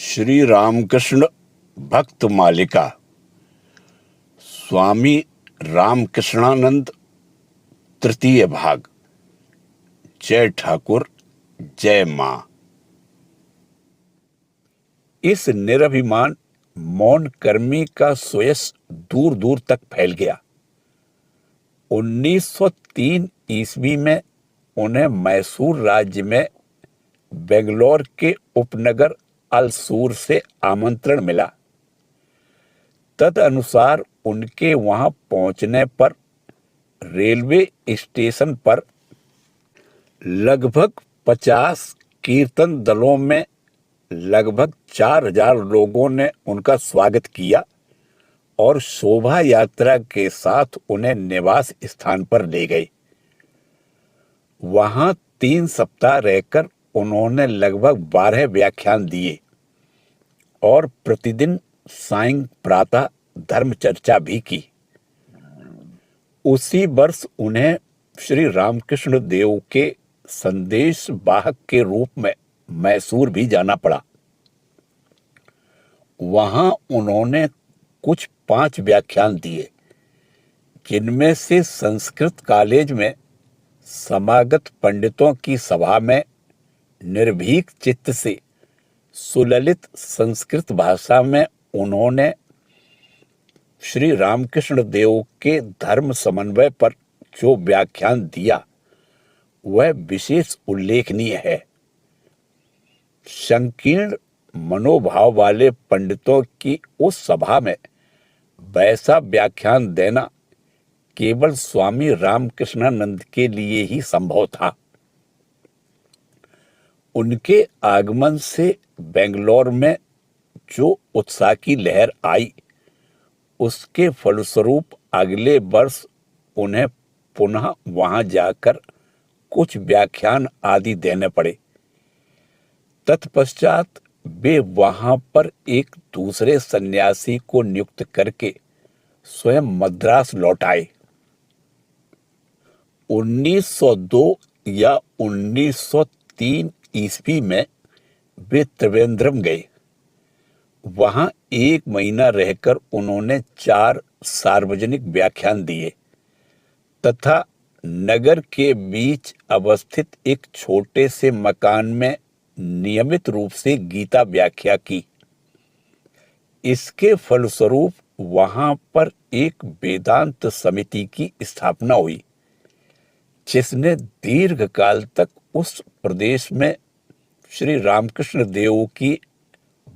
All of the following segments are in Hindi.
श्री रामकृष्ण भक्त मालिका। स्वामी रामकृष्णानंद तृतीय भाग। जय ठाकुर जय मां। इस निरभिमान मौन कर्मी का सुयश दूर दूर तक फैल गया। 1903 ईस्वी में उन्हें मैसूर राज्य में बेंगलोर के उपनगर अलसूर से आमंत्रण मिला। तदनुसार उनके वहां पहुंचने पर रेलवे स्टेशन पर लगभग 50 कीर्तन दलों में लगभग 4000 लोगों ने उनका स्वागत किया और शोभा यात्रा के साथ उन्हें निवास स्थान पर ले गए। वहां 3 सप्ताह रहकर उन्होंने लगभग 12 व्याख्यान दिए और प्रतिदिन सायं प्रातः धर्म चर्चा भी की। उसी वर्ष उन्हें श्री रामकृष्ण देव के संदेश वाहक के रूप में मैसूर भी जाना पड़ा। वहां उन्होंने कुछ 5 व्याख्यान दिए, जिनमें से संस्कृत कॉलेज में समागत पंडितों की सभा में निर्भीक चित्त से सुललित संस्कृत भाषा में उन्होंने श्री रामकृष्ण देव के धर्म समन्वय पर जो व्याख्यान दिया वह विशेष उल्लेखनीय है। संकीर्ण मनोभाव वाले पंडितों की उस सभा में वैसा व्याख्यान देना केवल स्वामी रामकृष्णानंद के लिए ही संभव था। उनके आगमन से बेंगलोर में जो उत्साह की लहर आई, उसके फलस्वरूप अगले वर्ष उन्हें पुनः वहां जाकर कुछ व्याख्यान आदि देने पड़े। तत्पश्चात वे वहां पर एक दूसरे सन्यासी को नियुक्त करके स्वयं मद्रास लौट आए। 1902 या 1903 ईस्वी में वे त्रिवेंद्रम गए। वहां 1 महीना रहकर उन्होंने 4 सार्वजनिक व्याख्यान दिए तथा नगर के बीच अवस्थित एक छोटे से मकान में नियमित रूप से गीता व्याख्या की। इसके फलस्वरूप वहां पर एक वेदांत समिति की स्थापना हुई, जिसने दीर्घ काल तक उस प्रदेश में श्री रामकृष्ण देव की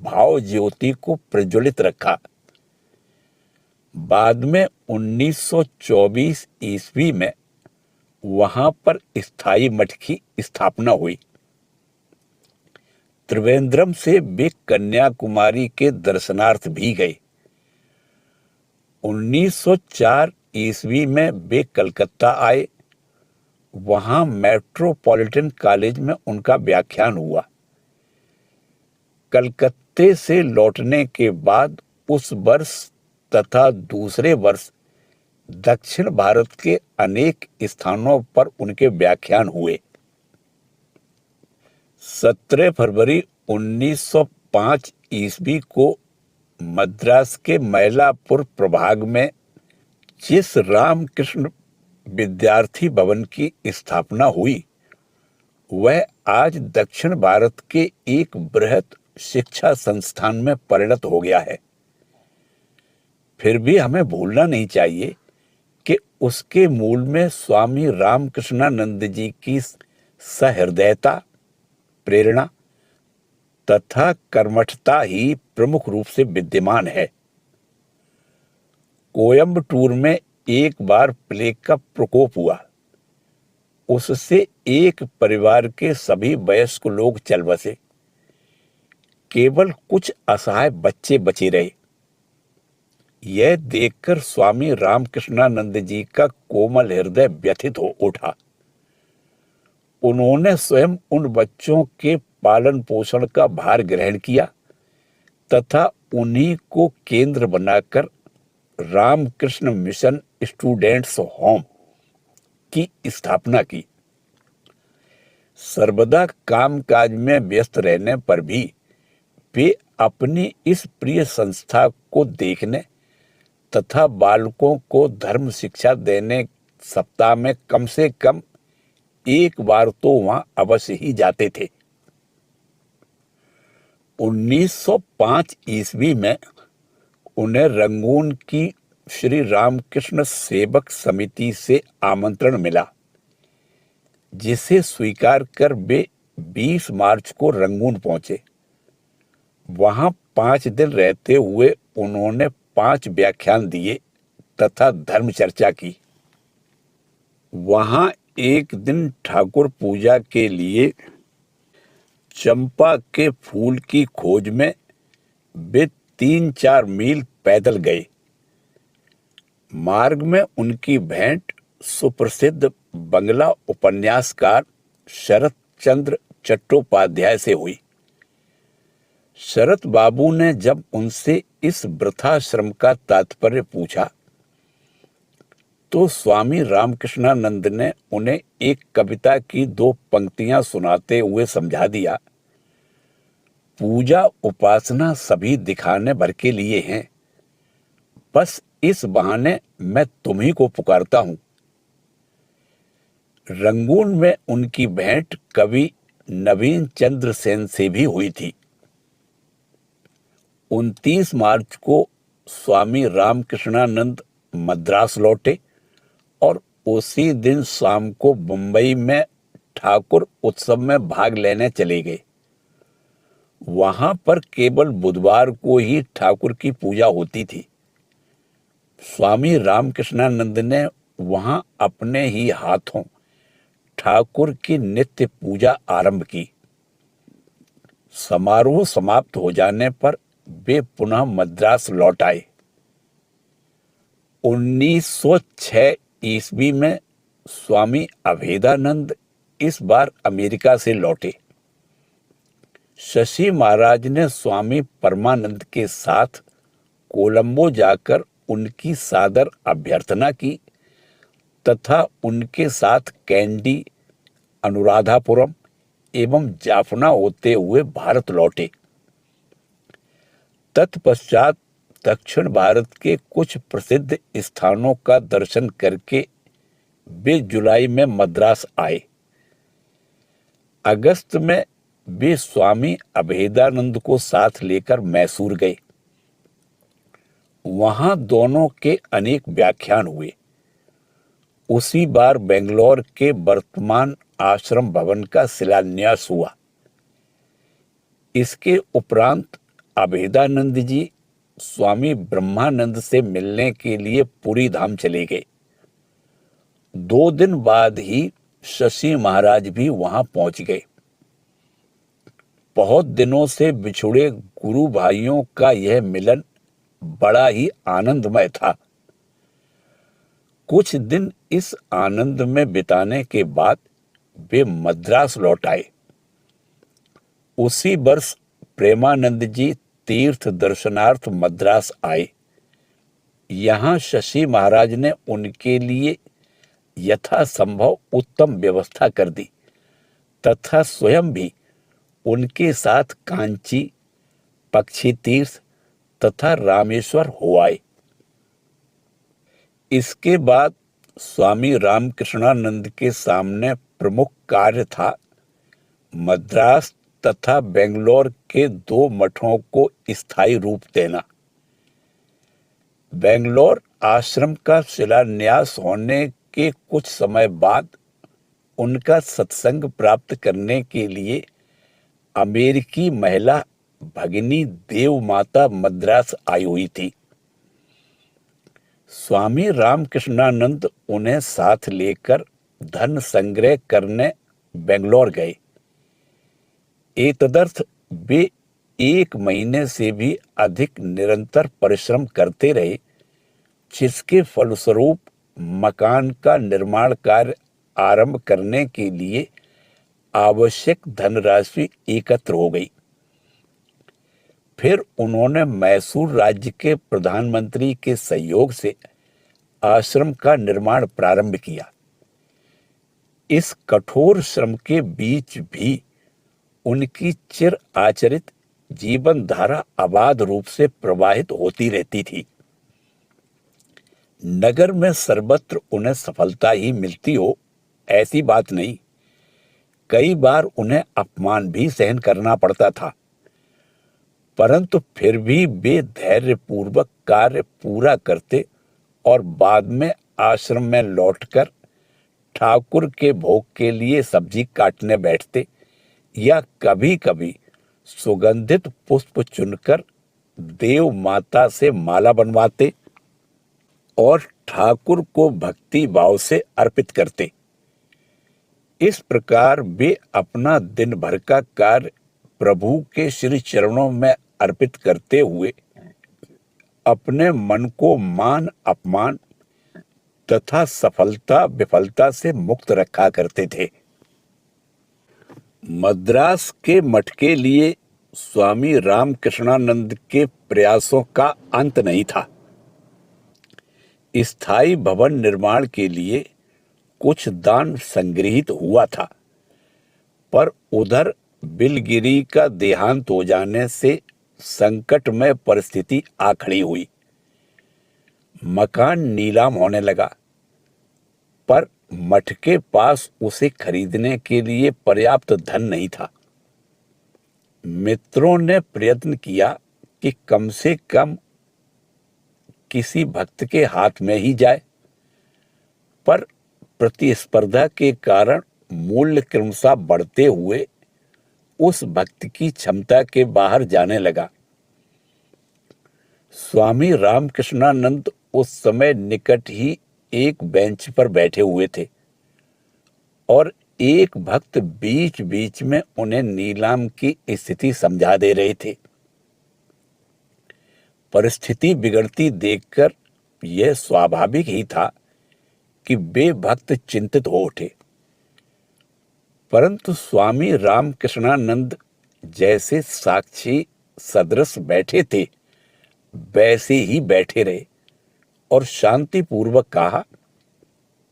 भाव ज्योति को प्रज्वलित रखा। बाद में 1924 ईस्वी में वहां पर स्थायी मठ की स्थापना हुई। त्रिवेंद्रम से वे कन्याकुमारी के दर्शनार्थ भी गए। 1904 ईस्वी में वे कलकत्ता आए। वहां मेट्रोपॉलिटन कॉलेज में उनका व्याख्यान हुआ। कलकत्ते से लौटने के बाद उस वर्ष तथा दूसरे वर्ष दक्षिण भारत के अनेक स्थानों पर उनके व्याख्यान हुए। 17 फरवरी 1905 ईस्वी को मद्रास के मैलापुर प्रभाग में जिस रामकृष्ण विद्यार्थी भवन की स्थापना हुई, वह आज दक्षिण भारत के एक बृहत शिक्षा संस्थान में परिणत हो गया है। फिर भी हमें भूलना नहीं चाहिए कि उसके मूल में स्वामी रामकृष्णानंद जी की सहृदयता, प्रेरणा तथा कर्मठता ही प्रमुख रूप से विद्यमान है। कोयम्बटूर में एक बार प्लेग का प्रकोप हुआ। उससे एक परिवार के सभी वयस्क लोग चल बसे। केवल कुछ असहाय बच्चे बचे रहे। यह देखकर स्वामी रामकृष्णानंद जी का कोमल हृदय व्यथित हो उठा। उन्होंने स्वयं उन बच्चों के पालन पोषण का भार ग्रहण किया तथा उन्हीं को केंद्र बनाकर रामकृष्ण मिशन स्टूडेंट्स होम की स्थापना की। सर्वदा कामकाज में व्यस्त रहने पर भी वे अपनी इस प्रिय संस्था को देखने तथा बालकों को धर्म शिक्षा देने सप्ताह में कम से कम एक बार तो वहां अवश्य ही जाते थे। 1905 ईस्वी में उन्हें रंगून की श्री रामकृष्ण सेवक समिति से आमंत्रण मिला, जिसे स्वीकार कर वे 20 मार्च को रंगून पहुंचे। वहां 5 दिन रहते हुए उन्होंने 5 व्याख्यान दिए तथा धर्म चर्चा की। वहां एक दिन ठाकुर पूजा के लिए चंपा के फूल की खोज में वे 3-4 मील पैदल गए। मार्ग में उनकी भेंट सुप्रसिद्ध बंगला उपन्यासकार शरत चंद्र चट्टोपाध्याय से हुई। शरत बाबू ने जब उनसे इस वृद्धाश्रम का तात्पर्य पूछा तो स्वामी रामकृष्णानंद ने उन्हें एक कविता की 2 पंक्तियां सुनाते हुए समझा दिया, पूजा उपासना सभी दिखाने भर के लिए हैं, बस इस बहाने मैं तुम्ही को पुकारता हूं। रंगून में उनकी भेंट कवि नवीन चंद्र सेन से भी हुई थी। 29 मार्च को स्वामी रामकृष्णानंद मद्रास लौटे और उसी दिन शाम को मुंबई में ठाकुर उत्सव में भाग लेने चले गए। वहां पर केवल बुधवार को ही ठाकुर की पूजा होती थी। स्वामी रामकृष्णानंद ने वहां अपने ही हाथों ठाकुर की नित्य पूजा आरंभ की। समारोह समाप्त हो जाने पर वे पुनः मद्रास लौट आए। 1906 ईस्वी में स्वामी अभेदानंद इस बार अमेरिका से लौटे। शशि महाराज ने स्वामी परमानंद के साथ कोलंबो जाकर उनकी सादर अभ्यर्थना की तथा उनके साथ कैंडी, अनुराधापुरम एवं जाफना होते हुए भारत लौटे। तत्पश्चात दक्षिण भारत के कुछ प्रसिद्ध स्थानों का दर्शन करके वे जुलाई में मद्रास आए। अगस्त में वे स्वामी अभेदानंद को साथ लेकर मैसूर गए। वहां दोनों के अनेक व्याख्यान हुए। उसी बार बेंगलोर के वर्तमान आश्रम भवन का शिलान्यास हुआ। इसके उपरांत अभेदानंद जी स्वामी ब्रह्मानंद से मिलने के लिए पुरी धाम चले गए। 2 दिन बाद ही शशि महाराज भी वहां पहुंच गए। बहुत दिनों से बिछुड़े गुरु भाइयों का यह मिलन बड़ा ही आनंदमय था। कुछ दिन इस आनंद में बिताने के बाद वे मद्रास लौट आए। उसी वर्ष प्रेमानंद जी तीर्थ दर्शनार्थ मद्रास आए। यहां शशि महाराज ने उनके लिए यथासंभव उत्तम व्यवस्था कर दी तथा स्वयं भी उनके साथ कांची, पक्षी तीर्थ तथा रामेश्वर हो आए। इसके बाद स्वामी रामकृष्णानंद के सामने प्रमुख कार्य था मद्रास तथा बेंगलोर के 2 मठों को स्थायी रूप देना। बेंगलोर आश्रम का शिलान्यास होने के कुछ समय बाद उनका सत्संग प्राप्त करने के लिए अमेरिकी महिला भगिनी देव माता मद्रास आई हुई थी। स्वामी रामकृष्णानंद उन्हें साथ लेकर धन संग्रह करने बेंगलोर गए। एतदर्थ वे 1 महीने से भी अधिक निरंतर परिश्रम करते रहे, जिसके फलस्वरूप मकान का निर्माण कार्य आरंभ करने के लिए आवश्यक धनराशि एकत्र हो गई। फिर उन्होंने मैसूर राज्य के प्रधानमंत्री के सहयोग से आश्रम का निर्माण प्रारंभ किया। इस कठोर श्रम के बीच भी उनकी चिर आचरित जीवन धारा अबाध रूप से प्रवाहित होती रहती थी। नगर में सर्वत्र उन्हें सफलता ही मिलती हो ऐसी बात नहीं, कई बार उन्हें अपमान भी सहन करना पड़ता था, परंतु फिर भी वे धैर्यपूर्वक कार्य पूरा करते और बाद में आश्रम में लौटकर ठाकुर के भोग के लिए सब्जी काटने बैठते या कभी कभी सुगंधित पुष्प चुनकर देव माता से माला बनवाते और ठाकुर को भक्ति भाव से अर्पित करते। इस प्रकार वे अपना दिन भर का कार्य प्रभु के श्री चरणों में अर्पित करते हुए अपने मन को मान अपमान तथा सफलता विफलता से मुक्त रखा करते थे। मद्रास के मठ के लिए स्वामी रामकृष्णानंद के प्रयासों का अंत नहीं था। स्थायी भवन निर्माण के लिए कुछ दान संग्रहित हुआ था, पर उधर बिलगिरी का देहांत हो जाने से संकटमय परिस्थिति आ खड़ी हुई। मकान नीलाम होने लगा, पर मठ के पास उसे खरीदने के लिए पर्याप्त धन नहीं था। मित्रों ने प्रयत्न किया कि कम से कम किसी भक्त के हाथ में ही जाए, पर प्रतिस्पर्धा के कारण मूल्य क्रमशः बढ़ते हुए उस भक्त की क्षमता के बाहर जाने लगा। स्वामी रामकृष्णानंद उस समय निकट ही एक बेंच पर बैठे हुए थे और एक भक्त बीच बीच में उन्हें नीलाम की स्थिति समझा दे रहे थे। परिस्थिति बिगड़ती देखकर यह स्वाभाविक ही था कि वे भक्त चिंतित हो उठे, परंतु स्वामी रामकृष्णानंद जैसे साक्षी सदृश बैठे थे वैसे ही बैठे रहे और शांतिपूर्वक कहा,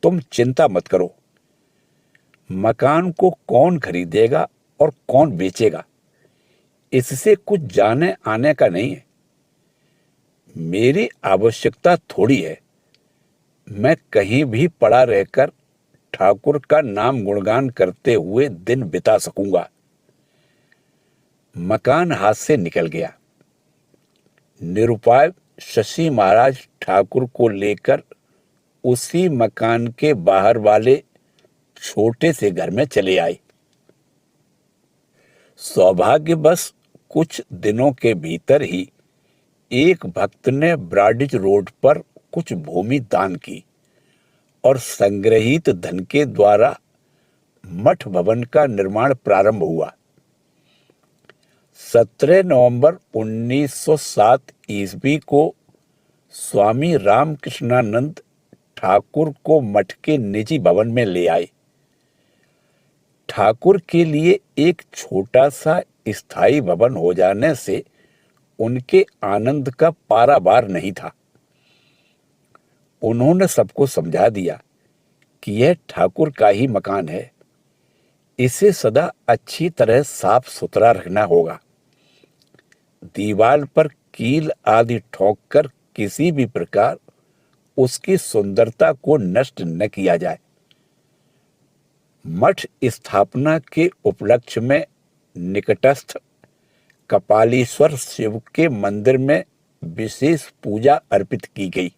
तुम चिंता मत करो, मकान को कौन खरीदेगा और कौन बेचेगा, इससे कुछ जाने आने का नहीं है। मेरी आवश्यकता थोड़ी है, मैं कहीं भी पड़ा रहकर ठाकुर का नाम गुणगान करते हुए दिन बिता सकूंगा। मकान हाथ से निकल गया। निरुपाय शशि महाराज ठाकुर को लेकर उसी मकान के बाहर वाले छोटे से घर में चले आए। सौभाग्यवश कुछ दिनों के भीतर ही एक भक्त ने ब्राडिज रोड पर कुछ भूमि दान की और संग्रहित धन के द्वारा मठ भवन का निर्माण प्रारंभ हुआ। 17 नवंबर 1907 ईस्वी को स्वामी रामकृष्णानंद ठाकुर को मठ के निजी भवन में ले आए। ठाकुर के लिए एक छोटा सा स्थायी भवन हो जाने से उनके आनंद का पारावार नहीं था। उन्होंने सबको समझा दिया कि यह ठाकुर का ही मकान है, इसे सदा अच्छी तरह साफ सुथरा रखना होगा। दीवार पर कील आदि ठोककर किसी भी प्रकार उसकी सुंदरता को नष्ट न किया जाए। मठ स्थापना के उपलक्ष्य में निकटस्थ कपालीश्वर शिव के मंदिर में विशेष पूजा अर्पित की गई।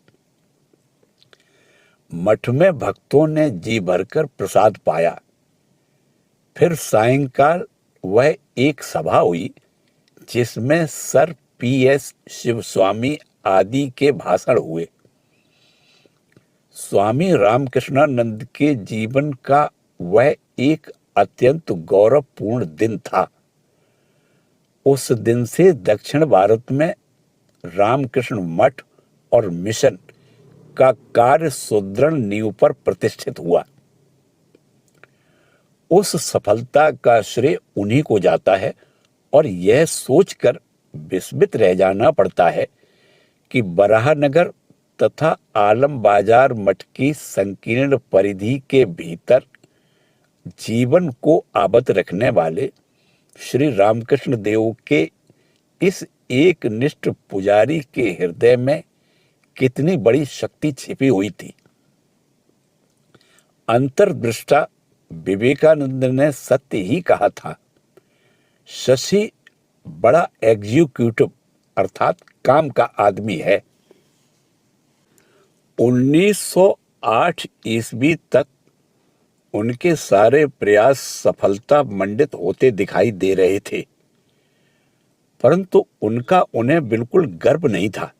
मठ में भक्तों ने जी भरकर प्रसाद पाया। फिर सायंकाल वह एक सभा हुई जिसमें सर PS शिवस्वामी आदि के भाषण हुए। स्वामी रामकृष्णानंद के जीवन का वह एक अत्यंत गौरवपूर्ण दिन था। उस दिन से दक्षिण भारत में रामकृष्ण मठ और मिशन का कार्य सुदृढ़ नींव पर प्रतिष्ठित हुआ। उस सफलता का श्रेय उन्हीं को जाता है और यह सोचकर विस्मित रह जाना पड़ता है कि बराहनगर तथा आलम बाजार मठ की संकीर्ण परिधि के भीतर जीवन को आबद्ध रखने वाले श्री रामकृष्ण देव के इस एक निष्ठ पुजारी के हृदय में कितनी बड़ी शक्ति छिपी हुई थी। अंतर्दृष्टा विवेकानंद ने सत्य ही कहा था। शशि बड़ा एग्जीक्यूटिव अर्थात काम का आदमी है। 1908 ईस्वी तक उनके सारे प्रयास सफलता मंडित होते दिखाई दे रहे थे, परंतु उनका उन्हें बिल्कुल गर्व नहीं था।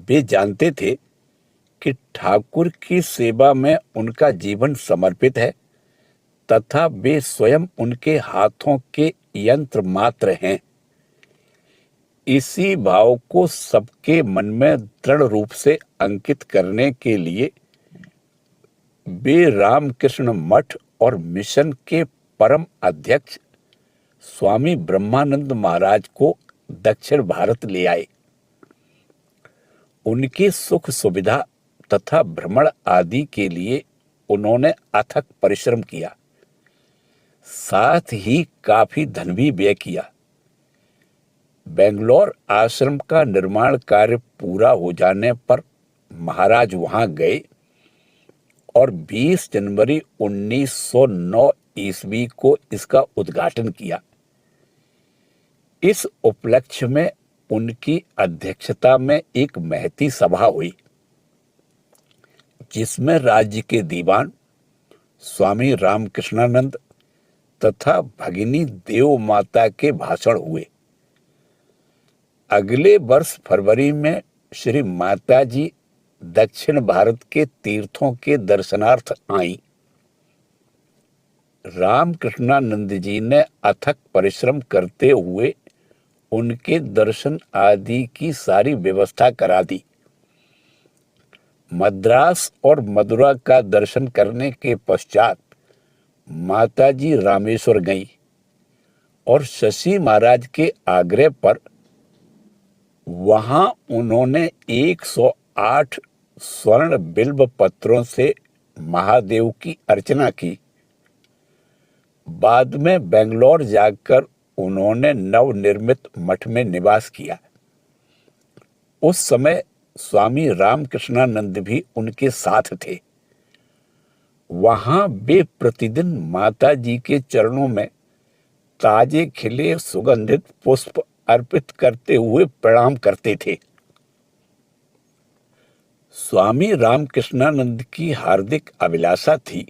वे जानते थे कि ठाकुर की सेवा में उनका जीवन समर्पित है तथा वे स्वयं उनके हाथों के यंत्र मात्र हैं। इसी भाव को सबके मन में दृढ़ रूप से अंकित करने के लिए वे रामकृष्ण मठ और मिशन के परम अध्यक्ष स्वामी ब्रह्मानंद महाराज को दक्षिण भारत ले आए। उनकी सुख सुविधा तथा भ्रमण आदि के लिए उन्होंने अथक परिश्रम किया, साथ ही काफी धन भी व्यय किया। बेंगलोर आश्रम का निर्माण कार्य पूरा हो जाने पर महाराज वहां गए और 20 जनवरी 1909 ईस्वी को इसका उद्घाटन किया। इस उपलक्ष्य में उनकी अध्यक्षता में एक महती सभा हुई, जिसमें राज्य के दीवान स्वामी रामकृष्णानंद तथा भगिनी देव माता के भाषण हुए। अगले वर्ष फरवरी में श्री माताजी दक्षिण भारत के तीर्थों के दर्शनार्थ आईं। रामकृष्णानंद जी ने अथक परिश्रम करते हुए उनके दर्शन आदि की सारी व्यवस्था करा दी। मद्रास और मदुरा का दर्शन करने के पश्चात माताजी रामेश्वर गईं और शशि महाराज के आग्रह पर वहां उन्होंने 108 स्वर्ण बिल्व पत्रों से महादेव की अर्चना की। बाद में बेंगलोर जाकर उन्होंने नवनिर्मित मठ में निवास किया। उस समय स्वामी रामकृष्णानंद भी उनके साथ थे। वहां वे प्रतिदिन माता जी के चरणों में ताजे खिले सुगंधित पुष्प अर्पित करते हुए प्रणाम करते थे। स्वामी रामकृष्णानंद की हार्दिक अभिलाषा थी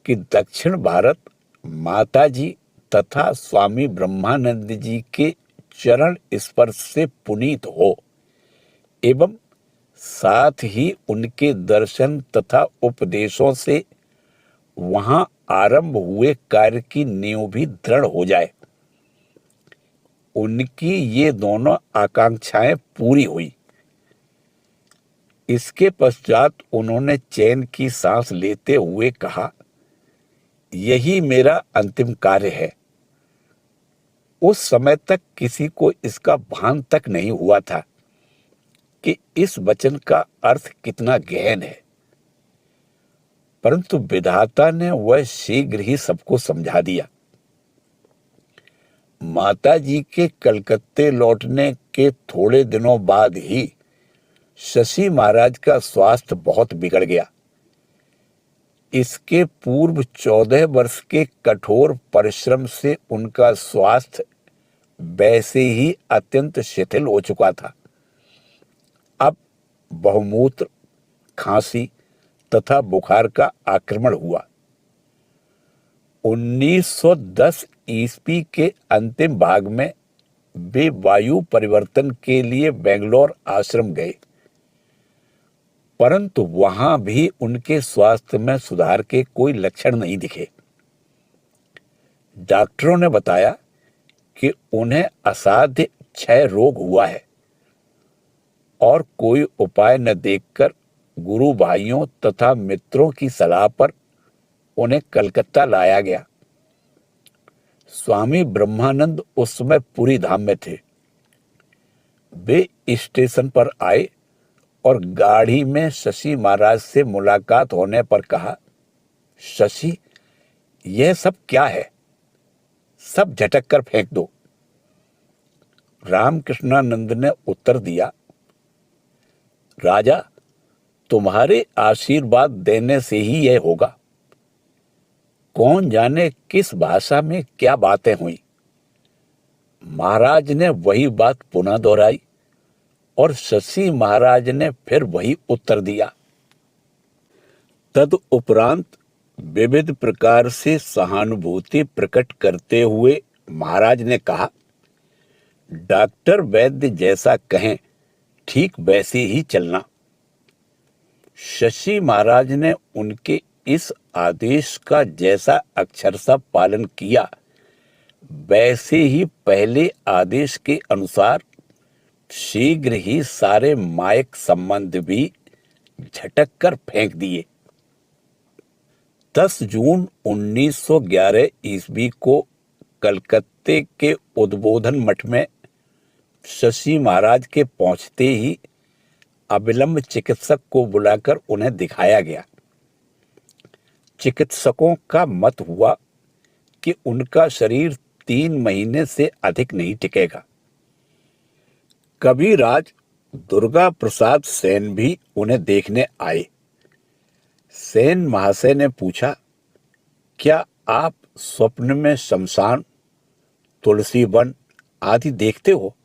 कि दक्षिण भारत माता जी तथा स्वामी ब्रह्मानंद जी के चरण स्पर्श से पुनीत हो एवं साथ ही उनके दर्शन तथा उपदेशों से वहां आरंभ हुए कार्य की नींव भी दृढ़ हो जाए। उनकी ये दोनों आकांक्षाएं पूरी हुई। इसके पश्चात उन्होंने चैन की सांस लेते हुए कहा, यही मेरा अंतिम कार्य है। उस समय तक किसी को इसका भान तक नहीं हुआ था कि इस वचन का अर्थ कितना गहन है, परंतु विधाता ने वह शीघ्र ही सबको समझा दिया। माता जी के कलकत्ते लौटने के थोड़े दिनों बाद ही शशि महाराज का स्वास्थ्य बहुत बिगड़ गया। इसके पूर्व 14 वर्ष के कठोर परिश्रम से उनका स्वास्थ्य वैसे ही अत्यंत शिथिल हो चुका था। अब बहुमूत्र, खांसी तथा बुखार का आक्रमण हुआ। 1910 ईस्वी के अंतिम भाग में वे वायु परिवर्तन के लिए बेंगलोर आश्रम गए, परंतु वहां भी उनके स्वास्थ्य में सुधार के कोई लक्षण नहीं दिखे। डॉक्टरों ने बताया कि उन्हें असाध्य क्षय रोग हुआ है और कोई उपाय न देखकर गुरु भाइयों तथा मित्रों की सलाह पर उन्हें कलकत्ता लाया गया। स्वामी ब्रह्मानंद उस समय पुरी धाम में थे। वे स्टेशन पर आए और गाड़ी में शशि महाराज से मुलाकात होने पर कहा, शशि, यह सब क्या है? सब झटक कर फेंक दो। रामकृष्णानंद ने उत्तर दिया, राजा, तुम्हारे आशीर्वाद देने से ही यह होगा। कौन जाने किस भाषा में क्या बातें हुई। महाराज ने वही बात पुनः दोहराई और शशि महाराज ने फिर वही उत्तर दिया। तद उपरांत विविध प्रकार से सहानुभूति प्रकट करते हुए महाराज ने कहा, डॉक्टर वैद्य जैसा कहें ठीक वैसे ही चलना। शशि महाराज ने उनके इस आदेश का जैसा अक्षरशः पालन किया, वैसे ही पहले आदेश के अनुसार शीघ्र ही सारे मायक संबंध भी झटक कर फेंक दिए। 10 जून 1911 ईस्वी को कलकत्ते के उद्बोधन मठ में शशि महाराज के पहुंचते ही अविलंब चिकित्सक को बुलाकर उन्हें दिखाया गया। चिकित्सकों का मत हुआ कि उनका शरीर 3 महीने से अधिक नहीं टिकेगा। कविराज दुर्गा प्रसाद सेन भी उन्हें देखने आए। सेन महाशय ने पूछा, क्या आप स्वप्न में शमशान, तुलसी वन आदि देखते हो?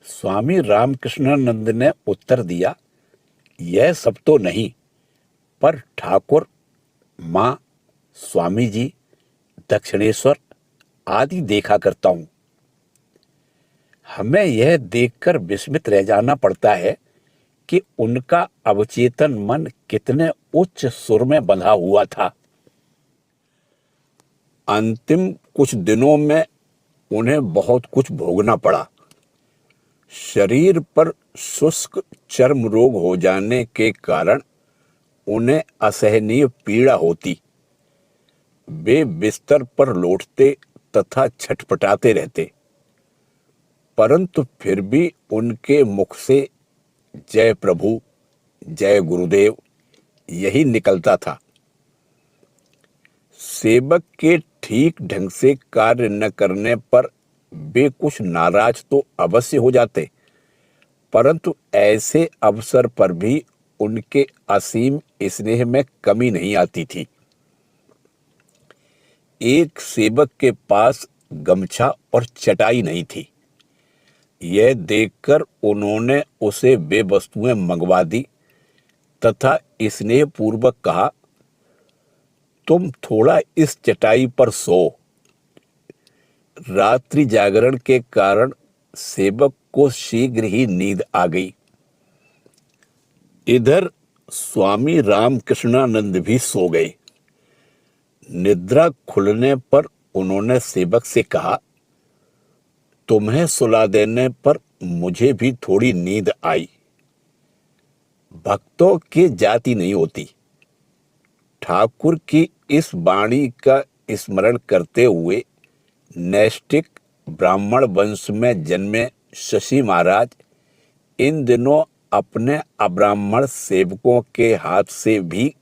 स्वामी रामकृष्णानंद ने उत्तर दिया, यह सब तो नहीं, पर ठाकुर, मां, स्वामी जी, दक्षिणेश्वर आदि देखा करता हूं। हमें यह देखकर विस्मित रह जाना पड़ता है कि उनका अवचेतन मन कितने उच्च सुर में बंधा हुआ था। अंतिम कुछ दिनों में उन्हें बहुत कुछ भोगना पड़ा। शरीर पर शुष्क चर्म रोग हो जाने के कारण उन्हें असहनीय पीड़ा होती। वे बिस्तर पर लौटते तथा छटपटाते रहते, परंतु फिर भी उनके मुख से जय प्रभु, जय गुरुदेव यही निकलता था। सेवक के ठीक ढंग से कार्य न करने पर वे कुछ नाराज तो अवश्य हो जाते, परंतु ऐसे अवसर पर भी उनके असीम स्नेह में कमी नहीं आती थी। एक सेवक के पास गमछा और चटाई नहीं थी। यह देखकर उन्होंने उसे वे वस्तुएं मंगवा दी तथा स्नेह पूर्वक कहा, तुम थोड़ा इस चटाई पर सो। रात्रि जागरण के कारण सेवक को शीघ्र ही नींद आ गई। इधर स्वामी रामकृष्णानंद भी सो गए। निद्रा खुलने पर उन्होंने सेवक से कहा, तुम्हें सुला देने पर मुझे भी थोड़ी नींद आई। भक्तों की जाति नहीं होती। ठाकुर की इस वाणी का स्मरण करते हुए नैष्ठिक ब्राह्मण वंश में जन्मे शशि महाराज इन दिनों अपने अब्राह्मण सेवकों के हाथ से भी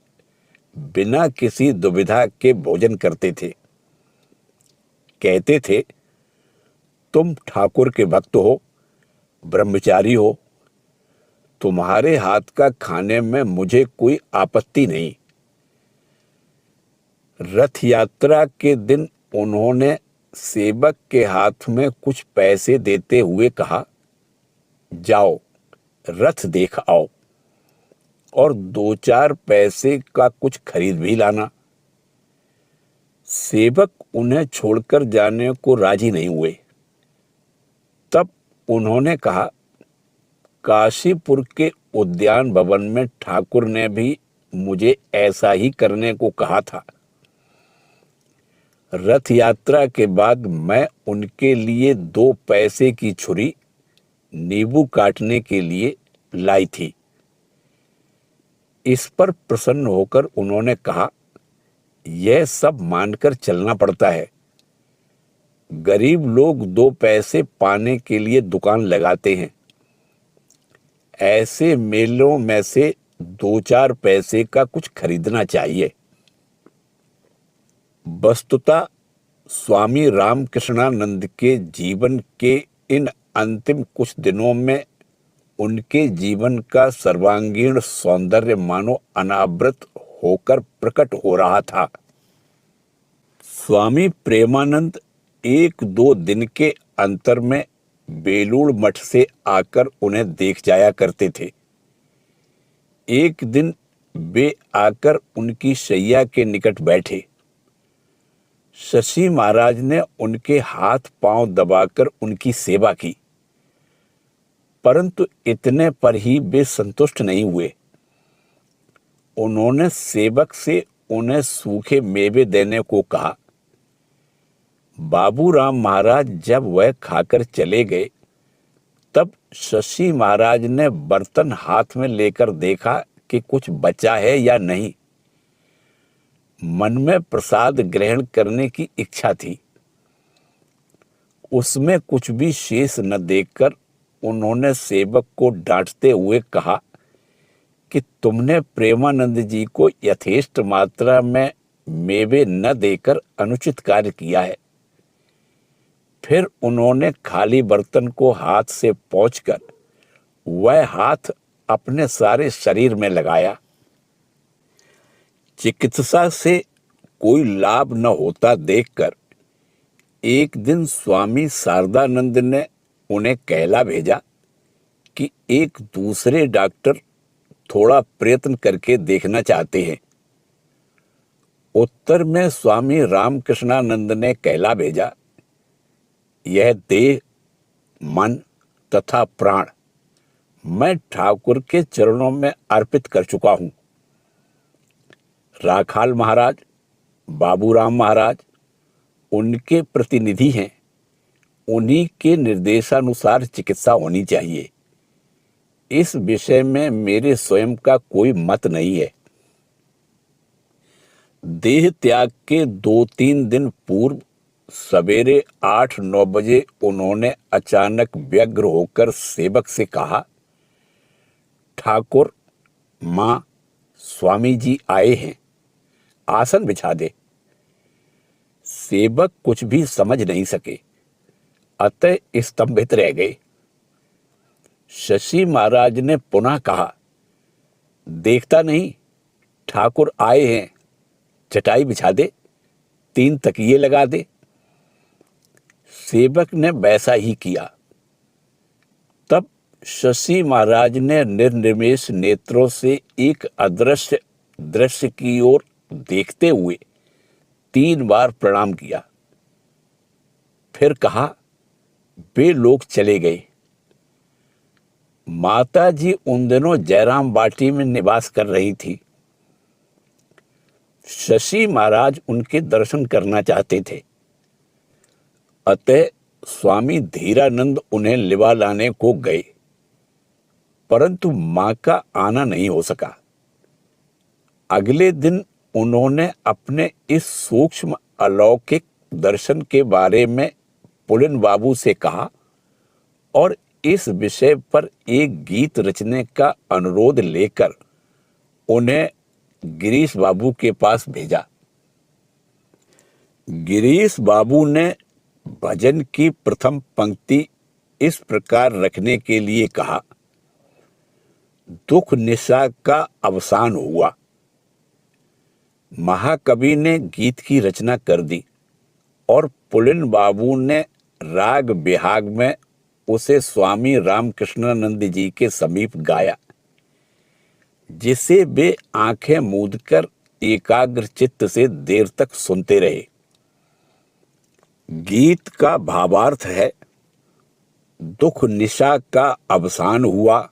बिना किसी दुविधा के भोजन करते थे। कहते थे, तुम ठाकुर के भक्त हो, ब्रह्मचारी हो, तुम्हारे हाथ का खाने में मुझे कोई आपत्ति नहीं। रथ यात्रा के दिन उन्होंने सेवक के हाथ में कुछ पैसे देते हुए कहा, जाओ रथ देख आओ और 2-4 पैसे का कुछ खरीद भी लाना। सेवक उन्हें छोड़कर जाने को राजी नहीं हुए। तब उन्होंने कहा, काशीपुर के उद्यान भवन में ठाकुर ने भी मुझे ऐसा ही करने को कहा था। रथ यात्रा के बाद मैं उनके लिए 2 पैसे की छुरी नींबू काटने के लिए लाई थी। इस पर प्रसन्न होकर उन्होंने कहा, यह सब मानकर चलना पड़ता है। गरीब लोग 2 पैसे पाने के लिए दुकान लगाते हैं। ऐसे मेलों में से 2-4 पैसे का कुछ खरीदना चाहिए। वस्तुतः स्वामी रामकृष्णानंद के जीवन के इन अंतिम कुछ दिनों में उनके जीवन का सर्वांगीण सौंदर्य मानो अनावृत होकर प्रकट हो रहा था। स्वामी प्रेमानंद एक दो दिन के अंतर में बेलूड़ मठ से आकर उन्हें देख जाया करते थे। एक दिन वे आकर उनकी शैया के निकट बैठे। शशि महाराज ने उनके हाथ पांव दबाकर उनकी सेवा की, परंतु इतने पर ही वे संतुष्ट नहीं हुए। उन्होंने सेवक से उन्हें सूखे मेवे देने को कहा। बाबूराम महाराज जब वह खाकर चले गए, तब शशि महाराज ने बर्तन हाथ में लेकर देखा कि कुछ बचा है या नहीं। मन में प्रसाद ग्रहण करने की इच्छा थी। उसमें कुछ भी शेष न देखकर उन्होंने सेवक को डांटते हुए कहा कि तुमने प्रेमानंद जी को यथेष्ट मात्रा में मेवे न देकर अनुचित कार्य किया है। फिर उन्होंने खाली बर्तन को हाथ से पोंछकर वह हाथ अपने सारे शरीर में लगाया। चिकित्सा से कोई लाभ न होता देखकर एक दिन स्वामी शारदानंद ने उन्हें कहला भेजा कि एक दूसरे डॉक्टर थोड़ा प्रयत्न करके देखना चाहते हैं। उत्तर में स्वामी रामकृष्णानंद ने कहला भेजा, यह देह, मन तथा प्राण मैं ठाकुर के चरणों में अर्पित कर चुका हूं। राखाल महाराज, बाबूराम महाराज उनके प्रतिनिधि हैं। उन्हीं के निर्देशानुसार चिकित्सा होनी चाहिए। इस विषय में मेरे स्वयं का कोई मत नहीं है। देह त्याग के 2-3 दिन पूर्व सवेरे 8-9 बजे उन्होंने अचानक व्यग्र होकर सेवक से कहा, ठाकुर, माँ, स्वामी जी आए हैं, आसन बिछा दे। सेवक कुछ भी समझ नहीं सके, अतः स्तंभित रह गए। शशि महाराज ने पुनः कहा, देखता नहीं, ठाकुर आए हैं, चटाई बिछा दे, 3 तकिए लगा दे। सेवक ने वैसा ही किया। तब शशि महाराज ने निर्निमेष नेत्रों से एक अदृश्य दृश्य की ओर देखते हुए 3 बार प्रणाम किया। फिर कहा, वे लोग चले गए। माता जी उन दिनों जयराम बाटी में निवास कर रही थी। शशि महाराज उनके दर्शन करना चाहते थे, अतः स्वामी धीरानंद उन्हें लिवा लाने को गए, परंतु मां का आना नहीं हो सका। अगले दिन उन्होंने अपने इस सूक्ष्म अलौकिक दर्शन के बारे में पुलिन बाबू से कहा और इस विषय पर एक गीत रचने का अनुरोध लेकर उन्हें गिरीश बाबू के पास भेजा। गिरीश बाबू ने भजन की प्रथम पंक्ति इस प्रकार रखने के लिए कहा, दुख निशा का अवसान हुआ। महाकवि ने गीत की रचना कर दी और पुलिन बाबू ने राग बिहाग में उसे स्वामी रामकृष्णानंद जी के समीप गाया, जिसे वे आंखें मूंदकर एकाग्र चित्त से देर तक सुनते रहे। गीत का भावार्थ है, दुख निशा का अवसान हुआ,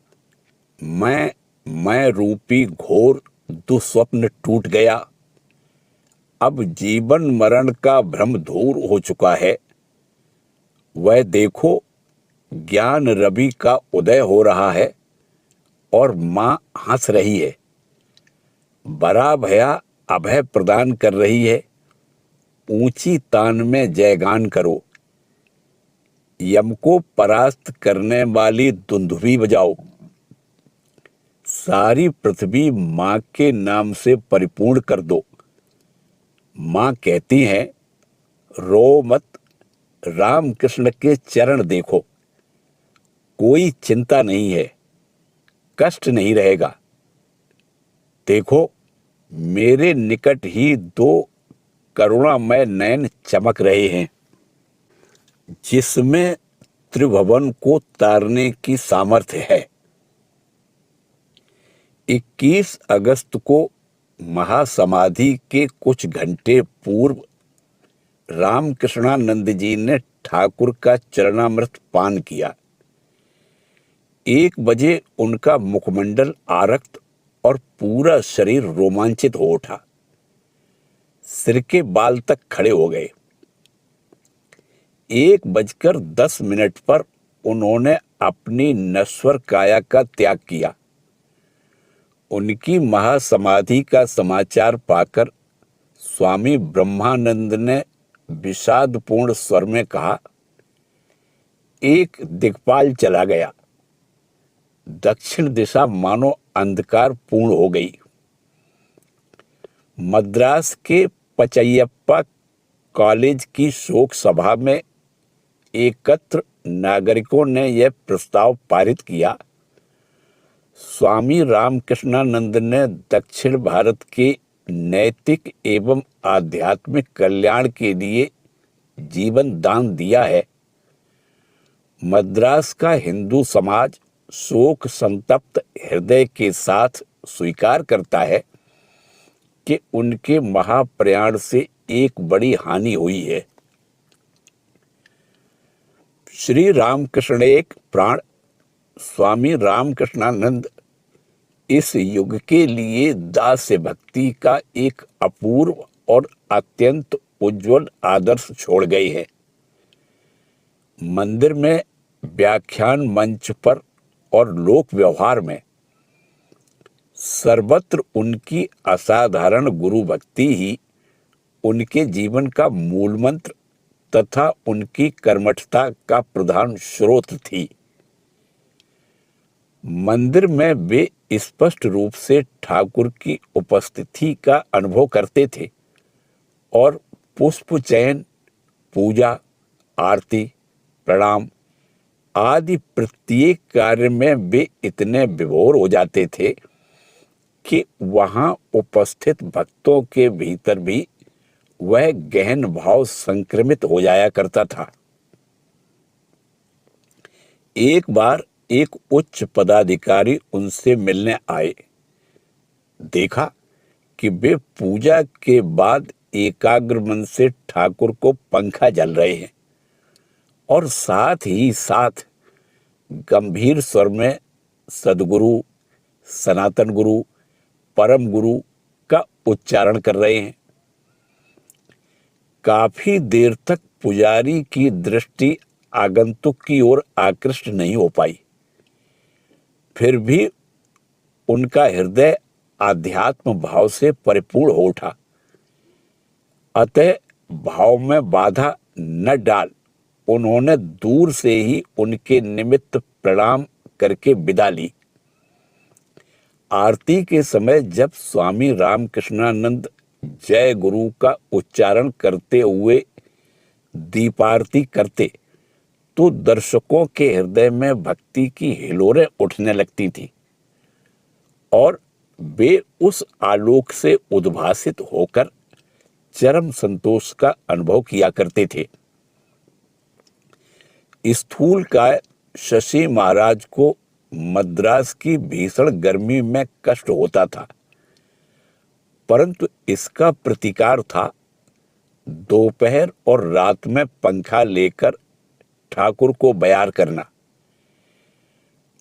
मैं रूपी घोर दुस्वप्न टूट गया। अब जीवन मरण का भ्रम दूर हो चुका है। वह देखो, ज्ञान रवि का उदय हो रहा है और मां हंस रही है, बरा भया अभय प्रदान कर रही है। ऊंची तान में जयगान करो, यम को परास्त करने वाली दुंदुभी बजाओ। सारी पृथ्वी मां के नाम से परिपूर्ण कर दो। मां कहती हैं, रो मत, रामकृष्ण के चरण देखो। कोई चिंता नहीं है, कष्ट नहीं रहेगा। देखो, मेरे निकट ही 2 करुणामय नयन चमक रहे हैं, जिसमें त्रिभुवन को तारने की सामर्थ्य है। 21 अगस्त को महासमाधि के कुछ घंटे पूर्व रामकृष्णानंद जी ने ठाकुर का चरणामृत पान किया। 1 बजे उनका मुखमंडल आरक्त और पूरा शरीर रोमांचित हो उठा। सिर के बाल तक खड़े हो गए। 1:10 पर उन्होंने अपनी नश्वर काया का त्याग किया। उनकी महासमाधि का समाचार पाकर स्वामी ब्रह्मानंद ने विषादपूर्ण स्वर में कहा, एक दिक्पाल चला गया। दक्षिण दिशा मानो अंधकार पूर्ण हो गई। मद्रास के पचैयप्पा कॉलेज की शोक सभा में एकत्र नागरिकों ने यह प्रस्ताव पारित किया, स्वामी रामकृष्णानंद ने दक्षिण भारत के नैतिक एवं आध्यात्मिक कल्याण के लिए जीवन दान दिया है। मद्रास का हिंदू समाज शोक संतप्त हृदय के साथ स्वीकार करता है कि उनके महाप्रयाण से एक बड़ी हानि हुई है। श्री रामकृष्ण एक प्राण स्वामी रामकृष्णानंद इस युग के लिए दास्य भक्ति का एक अपूर्व और अत्यंत उज्जवल आदर्श छोड़ गए हैं। मंदिर में, व्याख्यान मंच पर और लोक व्यवहार में सर्वत्र उनकी असाधारण गुरु भक्ति ही उनके जीवन का मूल मंत्र तथा उनकी कर्मठता का प्रधान स्रोत थी। मंदिर में वे स्पष्ट रूप से ठाकुर की उपस्थिति का अनुभव करते थे और पुष्प चयन, पूजा, आरती, प्रणाम आदि प्रत्येक कार्य में वे इतने विभोर हो जाते थे कि वहां उपस्थित भक्तों के भीतर भी वह गहन भाव संक्रमित हो जाया करता था। एक बार एक उच्च पदाधिकारी उनसे मिलने आए। देखा कि वे पूजा के बाद एकाग्र मन से ठाकुर को पंखा जल रहे हैं और साथ ही साथ गंभीर स्वर में सदगुरु, सनातन गुरु, परम गुरु का उच्चारण कर रहे हैं। काफी देर तक पुजारी की दृष्टि आगंतुक की ओर आकृष्ट नहीं हो पाई। फिर भी उनका हृदय आध्यात्म भाव से परिपूर्ण हो उठा। अतः भाव में बाधा न डाल उन्होंने दूर से ही उनके निमित्त प्रणाम करके विदा ली। आरती के समय जब स्वामी रामकृष्णानंद जय गुरु का उच्चारण करते हुए दीपारती करते तो दर्शकों के हृदय में भक्ति की हिलोरें उठने लगती थी और वे उस आलोक से उद्भासित होकर चरम संतोष का अनुभव किया करते थे। स्थूलकाय शशि महाराज को मद्रास की भीषण गर्मी में कष्ट होता था, परंतु इसका प्रतिकार था दोपहर और रात में पंखा लेकर ठाकुर को बयार करना।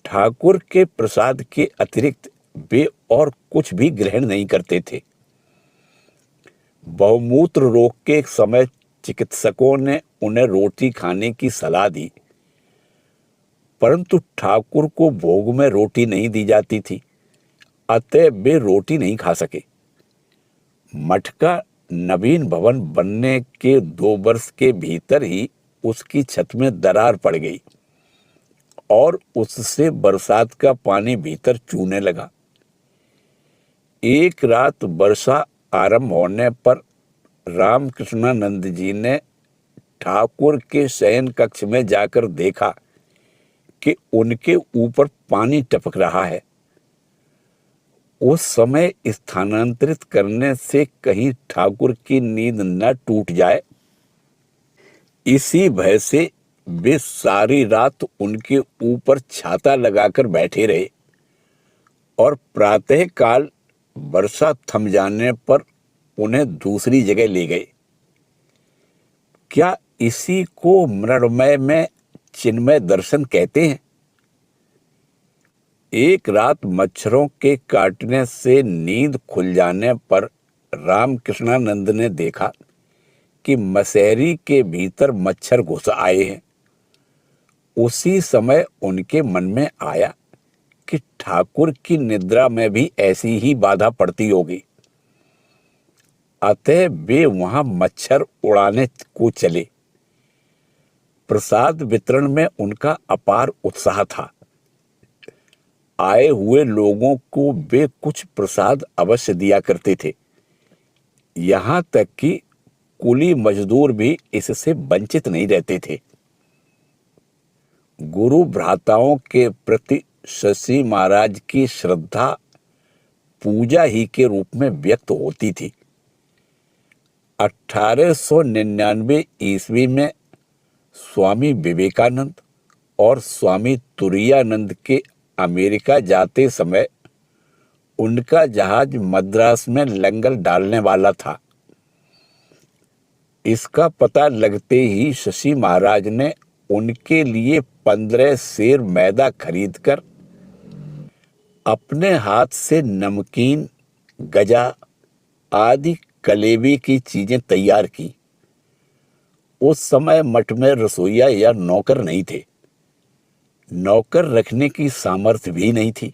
ठाकुर के प्रसाद के अतिरिक्त वे और कुछ भी ग्रहण नहीं करते थे। बहुमूत्र रोग के समय चिकित्सकों ने उन्हें रोटी खाने की सलाह दी, परंतु ठाकुर को भोग में रोटी नहीं दी जाती थी, अतः वे रोटी नहीं खा सके। मठ का नवीन भवन बनने के 2 वर्ष के भीतर ही उसकी छत में दरार पड़ गई और उससे बरसात का पानी भीतर चूने लगा। एक रात वर्षा आरंभ होने पर रामकृष्णानंद जी ने ठाकुर के शयन कक्ष में जाकर देखा कि उनके ऊपर पानी टपक रहा है। उस समय स्थानांतरित करने से कहीं ठाकुर की नींद न टूट जाए, इसी भय से वे सारी रात उनके ऊपर छाता लगाकर बैठे रहे और प्रातः काल वर्षा थम जाने पर उन्हें दूसरी जगह ले गए। क्या इसी को मृण्मय में चिन्मय दर्शन कहते हैं? एक रात मच्छरों के काटने से नींद खुल जाने पर रामकृष्णानंद ने देखा कि मसहरी के भीतर मच्छर घुस आए हैं। उसी समय उनके मन में आया कि ठाकुर की निद्रा में भी ऐसी ही बाधा पड़ती होगी। अतः वे वहां मच्छर उड़ाने को चले। प्रसाद वितरण में उनका अपार उत्साह था। आए हुए लोगों को वे कुछ प्रसाद अवश्य दिया करते थे। यहां तक कि कुली मजदूर भी इससे वंचित नहीं रहते थे। गुरु भ्राताओं के प्रति शशि महाराज की श्रद्धा पूजा ही के रूप में व्यक्त होती थी। 1899 ईस्वी में स्वामी विवेकानंद और स्वामी तुरायानंद के अमेरिका जाते समय उनका जहाज मद्रास में लंगर डालने वाला था। इसका पता लगते ही शशि महाराज ने उनके लिए 15 सेर मैदा खरीदकर अपने हाथ से नमकीन, गजा आदि कलेवी की चीजें तैयार की। उस समय मठ में रसोइया या नौकर नहीं थे। नौकर रखने की सामर्थ्य भी नहीं थी।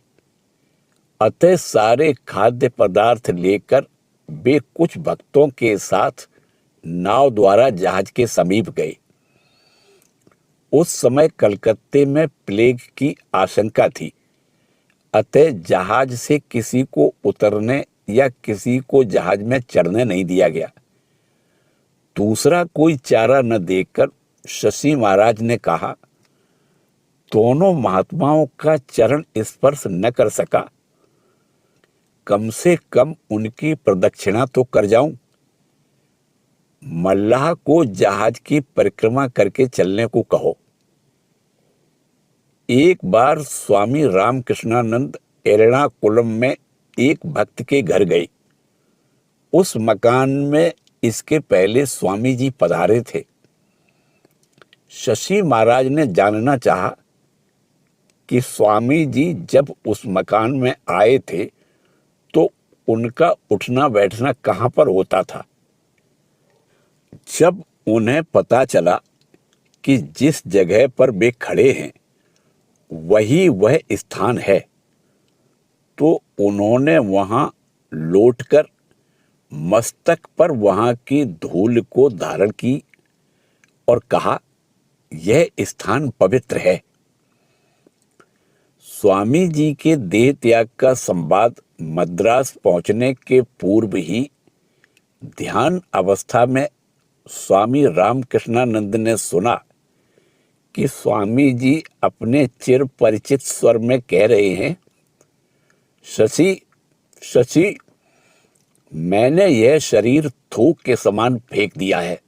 अतः सारे खाद्य पदार्थ लेकर वे कुछ भक्तों के साथ नाव द्वारा जहाज के समीप गए। उस समय कलकत्ते में प्लेग की आशंका थी। अतः जहाज से किसी को उतरने या किसी को जहाज में चढ़ने नहीं दिया गया। दूसरा कोई चारा न देखकर शशि महाराज ने कहा, दोनों महात्माओं का चरण स्पर्श न कर सका, कम से कम उनकी प्रदक्षिणा तो कर जाऊं। मल्लाह को जहाज की परिक्रमा करके चलने को कहो। एक बार स्वामी रामकृष्णानंद एर्णाकुलम में एक भक्त के घर गए। उस मकान में इसके पहले स्वामी जी पधारे थे। शशि महाराज ने जानना चाहा कि स्वामी जी जब उस मकान में आए थे तो उनका उठना बैठना कहाँ पर होता था। जब उन्हें पता चला कि जिस जगह पर वे खड़े हैं वही वह स्थान है, तो उन्होंने वहां लौटकर मस्तक पर वहां की धूल को धारण की और कहा, यह स्थान पवित्र है। स्वामी जी के देह त्याग का संवाद मद्रास पहुंचने के पूर्व ही ध्यान अवस्था में स्वामी रामकृष्णानंद ने सुना कि स्वामी जी अपने चिर परिचित स्वर में कह रहे हैं, शशि शशि, मैंने यह शरीर थूक के समान फेंक दिया है।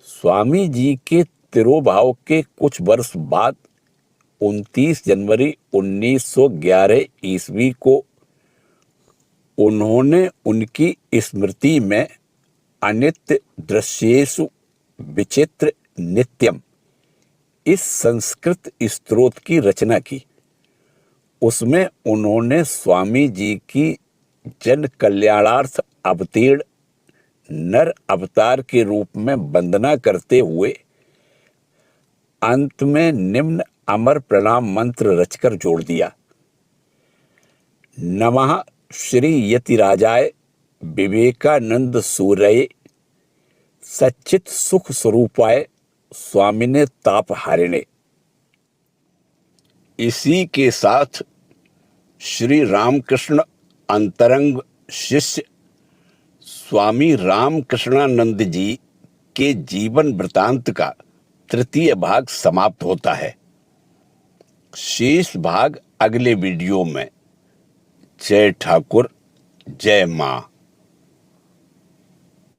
स्वामी जी के तिरोभाव के कुछ वर्ष बाद 29 जनवरी 1911 ईस्वी को उन्होंने उनकी स्मृति में अनित्य दृश्येषु विचित्र नित्यम इस संस्कृत स्तोत्र की रचना की। उसमें उन्होंने स्वामी जी की जन कल्याणार्थ अवतीर्ण नर अवतार के रूप में वंदना करते हुए अंत में निम्न अमर प्रणाम मंत्र रचकर जोड़ दिया, नमः श्री यतिराजाय विवेकानंद सूर्य सच्चित सुख स्वरूपाय स्वामिने ताप हारिणे। इसी के साथ श्री रामकृष्ण अंतरंग शिष्य स्वामी रामकृष्णानंद जी के जीवन वृतांत का तृतीय भाग समाप्त होता है। शेष भाग अगले वीडियो में। जय ठाकुर, जय मां।